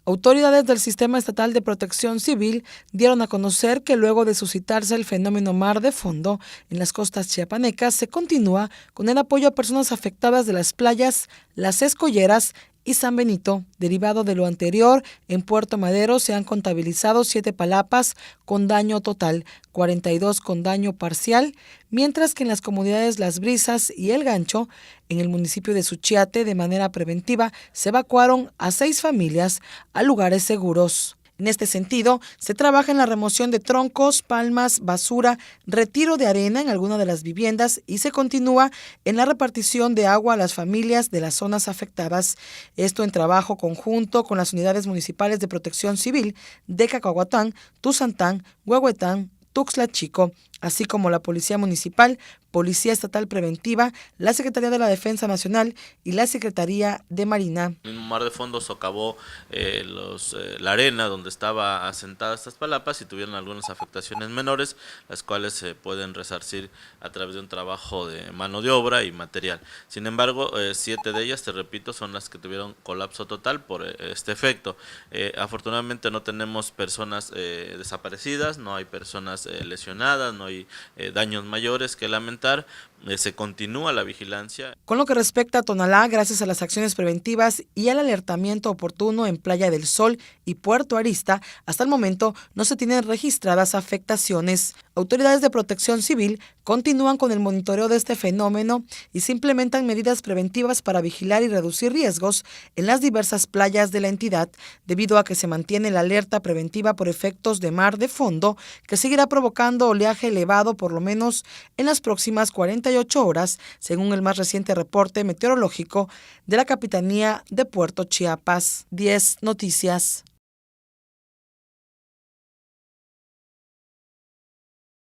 Autoridades del Sistema Estatal de Protección Civil dieron a conocer que luego de suscitarse el fenómeno mar de fondo en las costas chiapanecas, se continúa con el apoyo a personas afectadas de las playas Las Escolleras y San Benito. Derivado de lo anterior, en Puerto Madero se han contabilizado 7 palapas con daño total, 42 con daño parcial, mientras que en las comunidades Las Brisas y El Gancho, en el municipio de Suchiate, de manera preventiva, se evacuaron a 6 familias a lugares seguros. En este sentido, se trabaja en la remoción de troncos, palmas, basura, retiro de arena en algunas de las viviendas y se continúa en la repartición de agua a las familias de las zonas afectadas. Esto en trabajo conjunto con las unidades municipales de protección civil de Cacahuatán, Tuzantán, Huehuetán, Tuxtla Chico, así como la Policía Municipal, Policía Estatal Preventiva, la Secretaría de la Defensa Nacional y la Secretaría de Marina. En un mar de fondo socavó la arena donde estaba asentada estas palapas y tuvieron algunas afectaciones menores, las cuales se pueden resarcir a través de un trabajo de mano de obra y material. Sin embargo, 7 de ellas, te repito, son las que tuvieron colapso total por este efecto. Afortunadamente no tenemos personas desaparecidas, no hay personas lesionadas, no hay daños mayores que lamentar. Se continúa la vigilancia. Con lo que respecta a Tonalá, gracias a las acciones preventivas y al alertamiento oportuno en Playa del Sol y Puerto Arista, hasta el momento no se tienen registradas afectaciones. Autoridades de protección civil continúan con el monitoreo de este fenómeno y se implementan medidas preventivas para vigilar y reducir riesgos en las diversas playas de la entidad, debido a que se mantiene la alerta preventiva por efectos de mar de fondo, que seguirá provocando oleaje elevado por lo menos en las próximas 48 horas, según el más reciente reporte meteorológico de la Capitanía de Puerto Chiapas. 10 Noticias.